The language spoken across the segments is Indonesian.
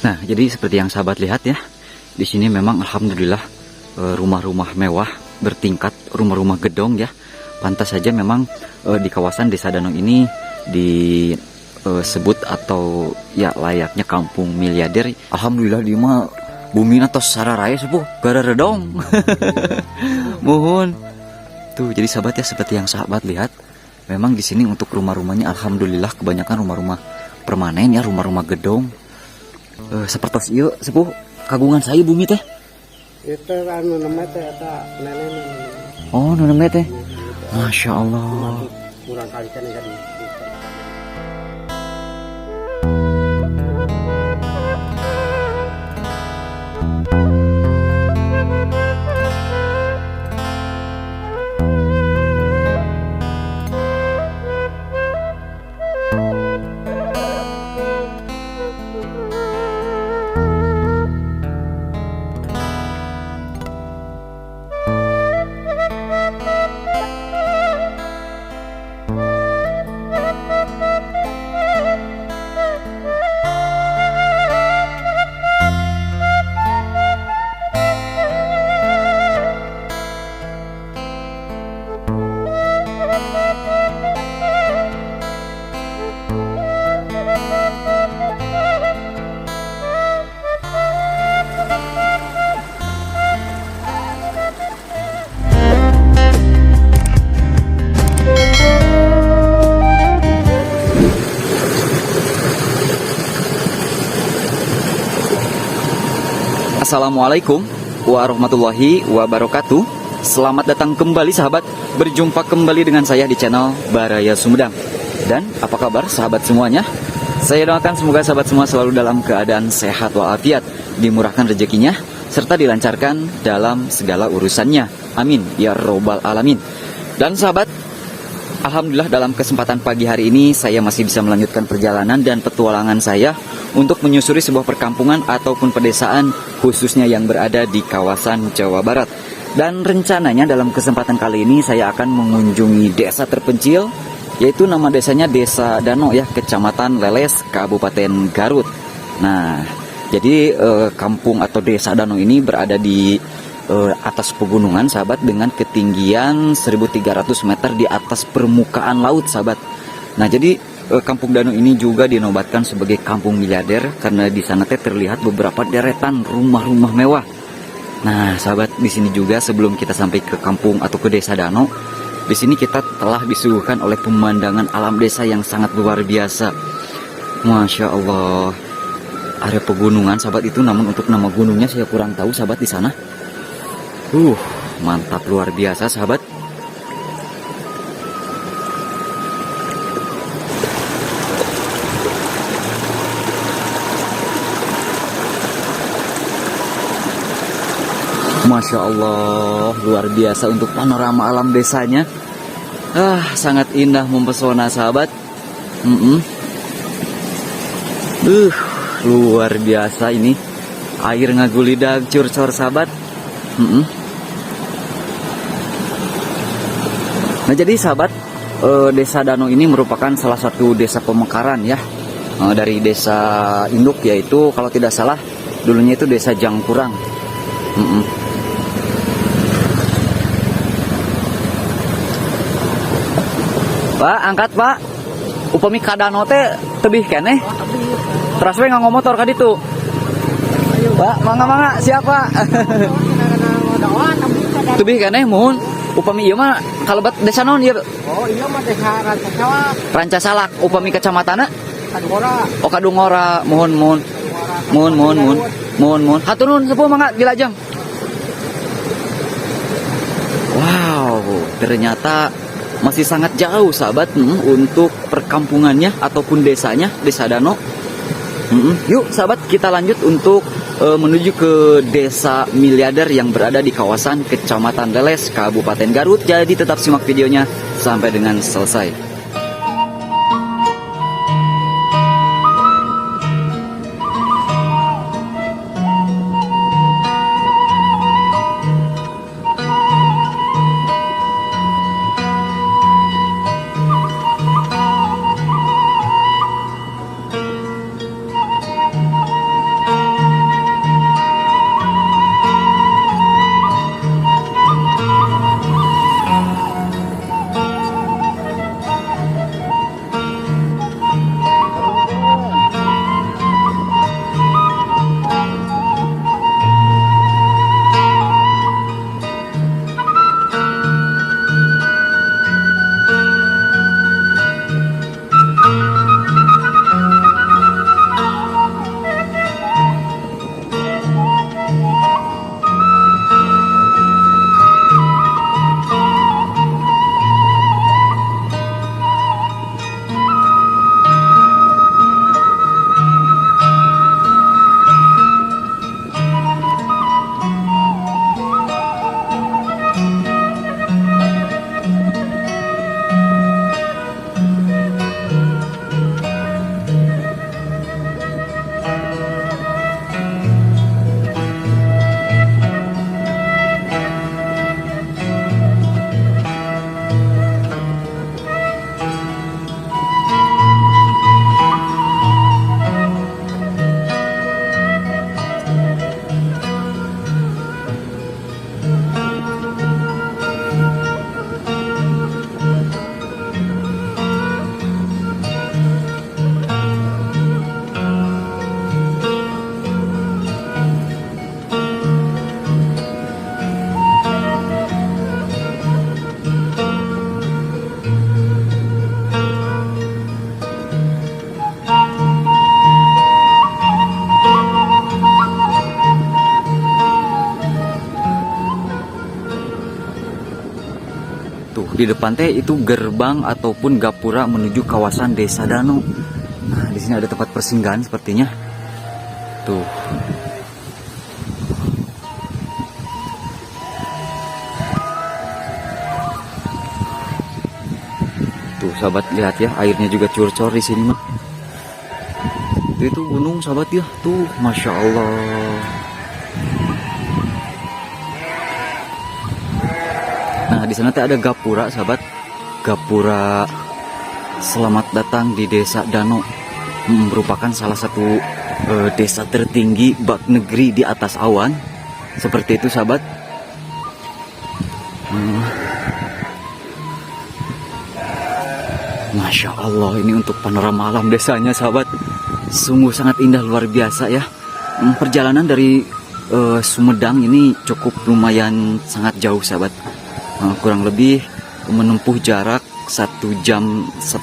Nah, jadi seperti yang sahabat lihat ya, di sini memang alhamdulillah rumah-rumah mewah bertingkat, rumah-rumah gedong ya. Pantas saja memang di kawasan Desa Danau ini disebut atau ya layaknya kampung miliarder. Alhamdulillah di mah bumi atau sararaya sepuh gara redong. Mohon. Tuh, jadi sahabat ya seperti yang sahabat lihat, memang di sini untuk rumah-rumahnya alhamdulillah kebanyakan rumah-rumah permanen ya, rumah-rumah gedong. Seperti itu sepuh kagungan saya bumi teh. Itu anu namanya teh eta nenek. Oh, nenek teh. Masya Allah. Kurang kali kan jadi. Assalamualaikum warahmatullahi wabarakatuh. Selamat datang kembali sahabat, berjumpa kembali dengan saya di channel Baraya Sumedang. Dan apa kabar sahabat semuanya? Saya doakan semoga sahabat semua selalu dalam keadaan sehat walafiat, dimurahkan rezekinya, serta dilancarkan dalam segala urusannya. Amin ya robbal alamin. Dan sahabat, alhamdulillah dalam kesempatan pagi hari ini saya masih bisa melanjutkan perjalanan dan petualangan saya untuk menyusuri sebuah perkampungan ataupun pedesaan khususnya yang berada di kawasan Jawa Barat. Dan rencananya dalam kesempatan kali ini saya akan mengunjungi desa terpencil, yaitu nama desanya Desa Danau ya, Kecamatan Leles, Kabupaten Garut. Nah, jadi kampung atau Desa Danau ini berada di atas pegunungan sahabat, dengan ketinggian 1300 meter di atas permukaan laut sahabat. Nah, jadi Kampung Danau ini juga dinobatkan sebagai kampung miliarder karena di sana terlihat beberapa deretan rumah-rumah mewah. Nah, sahabat, di sini juga sebelum kita sampai ke kampung atau ke Desa Danau, di sini kita telah disuguhkan oleh pemandangan alam desa yang sangat luar biasa. Masya Allah, area pegunungan sahabat itu, namun untuk nama gunungnya saya kurang tahu sahabat di sana. Mantap luar biasa sahabat. Masya Allah, luar biasa untuk panorama alam desanya. Sangat indah mempesona sahabat. Luar biasa ini. Air ngagulidag curcor sahabat. Nah, jadi sahabat, Desa Danau ini merupakan salah satu desa pemekaran ya, dari desa induk, yaitu kalau tidak salah dulunya itu Desa Jangkurang. Pak, angkat Pak. Upami ka danau teh tebih keneh. Terus we nganggo motor ka ditu. Pak, mangga-mangga siapa? Tebih keneh mun. Upami ieu mah kalebat desa naon ieu? Oh, iya mah desa Rancasalak. Rancasalak. Upami kecamatanna? Kadungora. Oh, Kadungora. Mohon. Hatur nuhun sepuh, mangga dilajeng. Wow, ternyata masih sangat jauh sahabat untuk perkampungannya ataupun desanya, Desa Danau. Yuk sahabat, kita lanjut untuk menuju ke desa miliarder yang berada di kawasan Kecamatan Leles, Kabupaten Garut. Jadi tetap simak videonya sampai dengan selesai. di depan teh itu gerbang ataupun gapura menuju kawasan Desa Danau. Nah, di sini ada tempat persinggahan sepertinya. Tuh. Tuh, sahabat lihat ya, airnya juga cur-cor di sini mah. Itu gunung sahabat ya, tuh, masya Allah. Nah, di sana ada gapura sahabat, gapura selamat datang di Desa Danau, merupakan salah satu desa tertinggi bak negeri di atas awan, seperti itu sahabat. Masya Allah, ini untuk panorama alam desanya sahabat, sungguh sangat indah luar biasa ya. Perjalanan dari Sumedang ini cukup lumayan sangat jauh sahabat. Kurang lebih menempuh jarak 1,5 jam, 1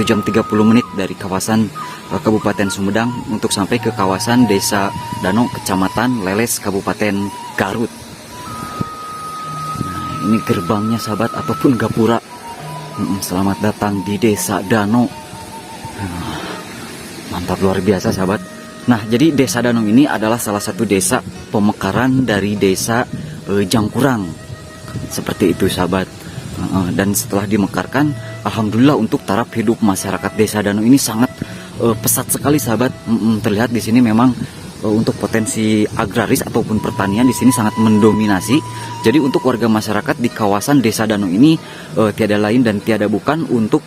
jam 30 menit dari kawasan Kabupaten Sumedang untuk sampai ke kawasan Desa Danau, Kecamatan Leles, Kabupaten Garut. Nah, ini gerbangnya sahabat ataupun gapura. Selamat datang di Desa Danau. Mantap luar biasa sahabat. Nah, jadi Desa Danau ini adalah salah satu desa pemekaran dari Desa Jangkurang. Seperti itu sahabat. Dan setelah dimekarkan, alhamdulillah untuk taraf hidup masyarakat Desa Danau ini sangat pesat sekali sahabat. Terlihat di sini memang untuk potensi agraris ataupun pertanian di sini sangat mendominasi. Jadi untuk warga masyarakat di kawasan Desa Danau ini tiada lain dan tiada bukan untuk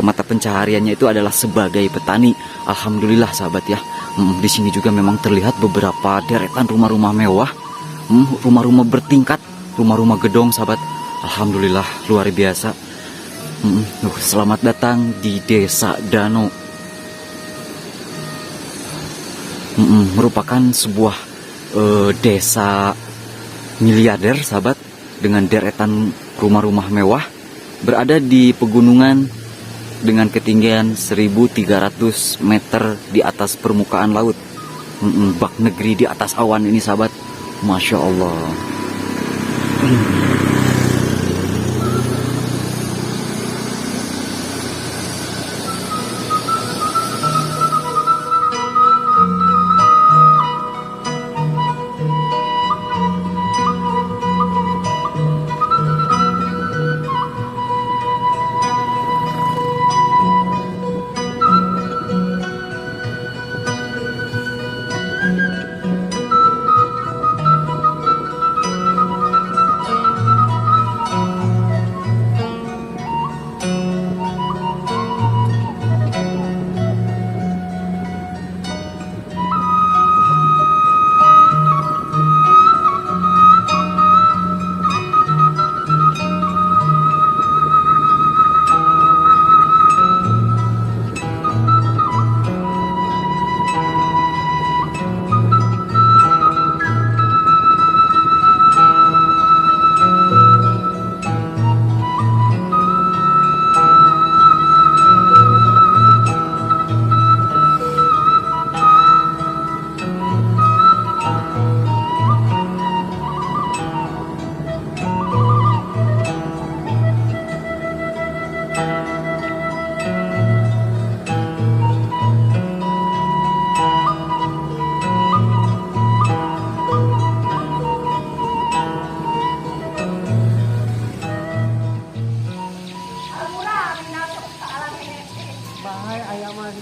mata pencahariannya itu adalah sebagai petani. Alhamdulillah sahabat ya. Di sini juga memang terlihat beberapa deretan rumah-rumah mewah, rumah-rumah bertingkat, rumah-rumah gedong sahabat. Alhamdulillah luar biasa. Selamat datang di Desa Danau. Merupakan sebuah desa miliarder sahabat, dengan deretan rumah-rumah mewah, berada di pegunungan dengan ketinggian 1.300 meter di atas permukaan laut. Bak negeri di atas awan ini sahabat, masya Allah.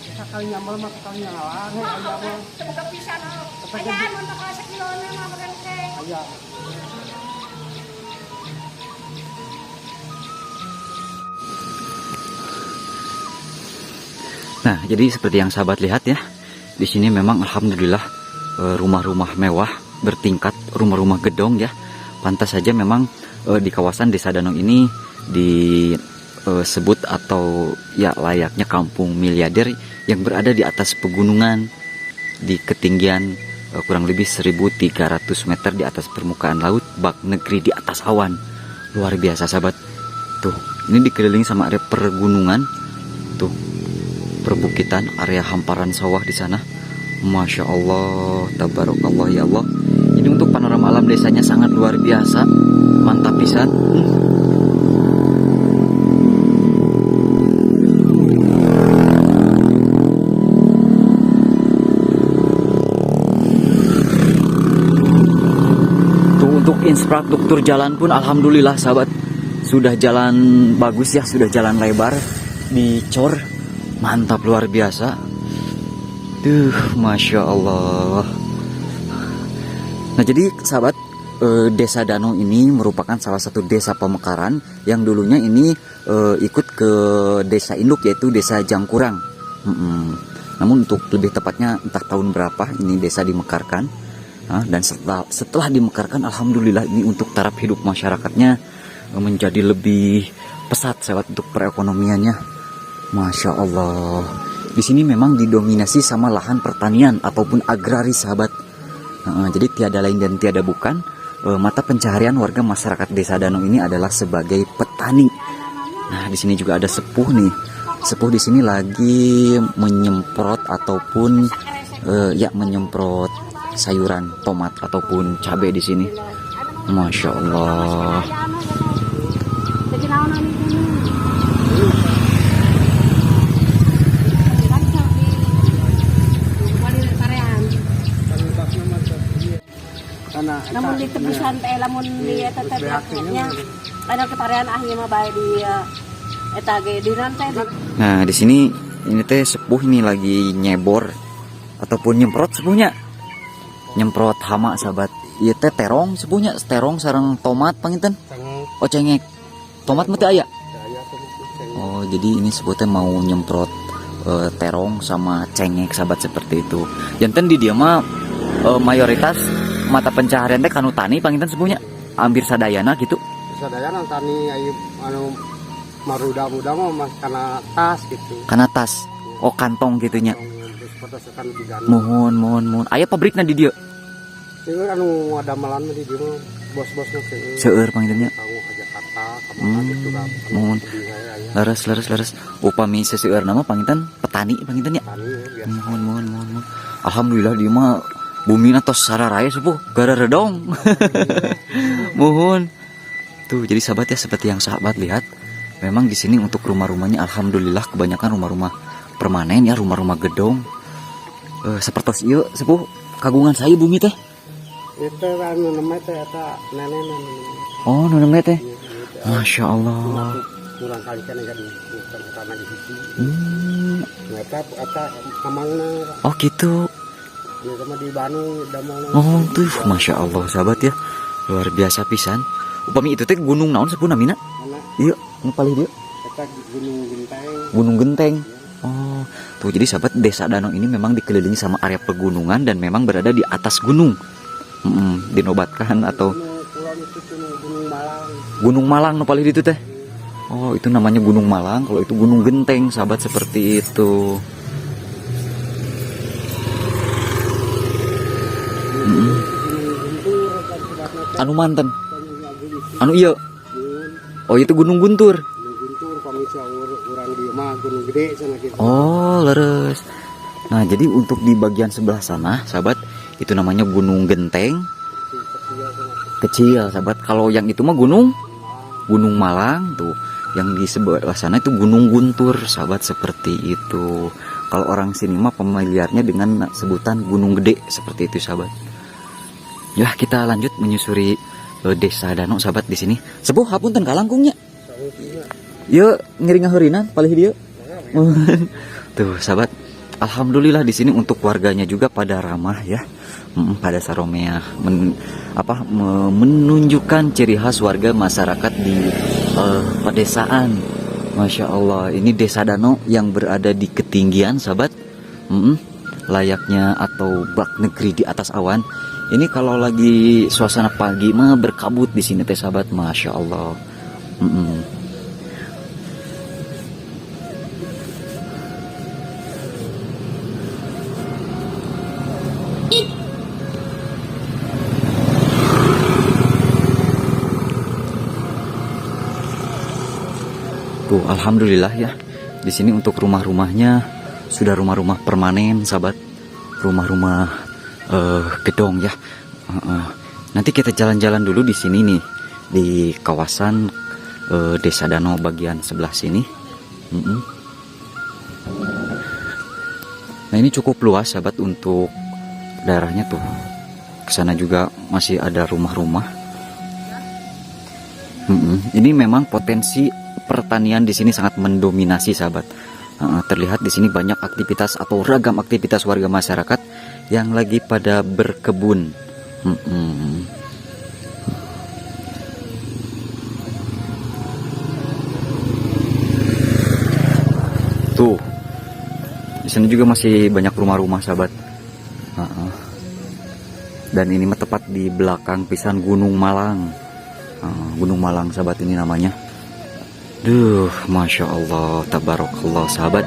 Sakali nyambal mah kali ngalah, aya mah. Semoga pisan. Aya mun bakal sakilona mah berengkeng. Aya. Nah, jadi seperti yang sahabat lihat ya, di sini memang alhamdulillah rumah-rumah mewah bertingkat, rumah-rumah gedong ya. Pantas saja memang di kawasan Desa Danau ini disebut atau ya layaknya kampung miliarder yang berada di atas pegunungan di ketinggian kurang lebih 1.300 meter di atas permukaan laut, bak negeri di atas awan. Luar biasa sahabat. Tuh, ini dikelilingi sama area pergunungan. Tuh, perbukitan, area hamparan sawah di sana. Masya Allah, tabarakallah ya Allah. Ini untuk panorama alam desanya sangat luar biasa, mantap pisan. infrastruktur jalan pun alhamdulillah sahabat sudah jalan bagus ya, sudah jalan lebar, dicor, mantap luar biasa. Masya Allah. Nah jadi sahabat, Desa Danau ini merupakan salah satu desa pemekaran yang dulunya ini ikut ke desa induk yaitu Desa Jangkurang. Namun untuk lebih tepatnya entah tahun berapa ini desa dimekarkan. Dan setelah dimekarkan alhamdulillah ini untuk taraf hidup masyarakatnya menjadi lebih pesat sahabat untuk perekonomiannya. Masya Allah. Di sini memang didominasi sama lahan pertanian ataupun agraris sahabat. Jadi tiada lain dan tiada bukan, mata pencaharian warga masyarakat Desa Danau ini adalah sebagai petani. Nah di sini juga ada sepuh nih. Sepuh di sini lagi menyemprot ataupun menyemprot sayuran tomat ataupun cabai di sini. Masya Allah. Namun di tebusan lamun di tetepnya ada keparean ahli mah bae di eta ge di rantai. Nah di sini ini teh sepuh ini lagi nyebor ataupun nyemprot sepuhnya, nyemprot hama sahabat. Ieu teh terong sepuhnya, terong sareng tomat panginten. Oh cengek, tomat mah teu aya. Oh jadi ini sepuh teh mau nyemprot terong sama cengek sahabat seperti itu. Janten di dia mah mayoritas mata pencaharian teh kanu tani panginten sepuhnya, hampir sadayana gitu. Sadayana tani anu maruda-muda mah kana tas gitu. Kana tas. Oh kantong gitunya. Mohon. Mohon. Aya pabrikna di dieu. Ieu anu ada malan di dieu mah bos-bosna seueur. Seueur pangintennya. Kamu ka Jakarta, ka mana gitu kan. Mohon. Leres. Upami seseueur nama panginten petani pangintennya. Mohon. Alhamdulillah di mah bumi tos sararaya sepuh gara redong. Mohon. Tuh jadi sahabat ya, seperti yang sahabat lihat, memang di sini untuk rumah-rumahnya alhamdulillah kebanyakan rumah-rumah permanen ya, rumah-rumah gedong. Seperti ieu sepuh kagungan saya bumi teh. Itu anu namanya teh eta nenena. Oh, nu namanya teh. Masya Allah. Kurang kali kan enggak di tanah di situ. Eta amangna. Oh gitu. Ya sama di Bandung damal. Oh tuh Masya Allah sahabat ya, luar biasa pisan. Upami itu teh gunung naon sepuh namina? Iya, nu palih dia. Eta Gunung Genteng. Gunung Genteng. Oh, tuh jadi sahabat Desa Danau ini memang dikelilingi sama area pegunungan dan memang berada di atas gunung. Dinobatkan atau Gunung Malang nu palih itu teh. Oh, itu namanya Gunung Malang, kalau itu Gunung Genteng sahabat seperti itu. Anu manten. Anu iya. Oh, itu Gunung Guntur. Oh, leres. Nah, jadi untuk di bagian sebelah sana, sahabat, itu namanya Gunung Genteng. Kecil, sahabat. Kalau yang itu mah Gunung Malang tuh. Yang di sebelah sana itu Gunung Guntur, sahabat, seperti itu. Kalau orang sini mah familiarnya dengan sebutan Gunung Gede, seperti itu, sahabat. Ya, kita lanjut menyusuri Desa Danau, sahabat di sini. Sepuh hapunten kalangkungnya. Yo ngeri ngahurinan palih dia. Tuh sahabat, alhamdulillah di sini untuk warganya juga pada ramah ya, pada saromea, menunjukkan ciri khas warga masyarakat di pedesaan. Masya Allah, ini Desa Danau yang berada di ketinggian sahabat, layaknya atau bak negeri di atas awan. Ini kalau lagi suasana pagi mah berkabut di sini teh sahabat, Masya Allah. Tuh, alhamdulillah ya. Di sini untuk rumah-rumahnya sudah rumah-rumah permanen, sahabat. Rumah-rumah gedong ya. Nanti kita jalan-jalan dulu di sini nih, di kawasan Desa Danau bagian sebelah sini. Nah, ini cukup luas, sahabat, untuk daerahnya tuh. Kesana juga masih ada rumah-rumah. Ini memang potensi pertanian di sini sangat mendominasi, sahabat. Terlihat di sini banyak aktivitas atau ragam aktivitas warga masyarakat yang lagi pada berkebun. Tuh, di sini juga masih banyak rumah-rumah, sahabat. Dan ini tepat di belakang pisan Gunung Malang. Gunung Malang, sahabat, ini namanya. Duh, masya Allah, tabarakallah, sahabat.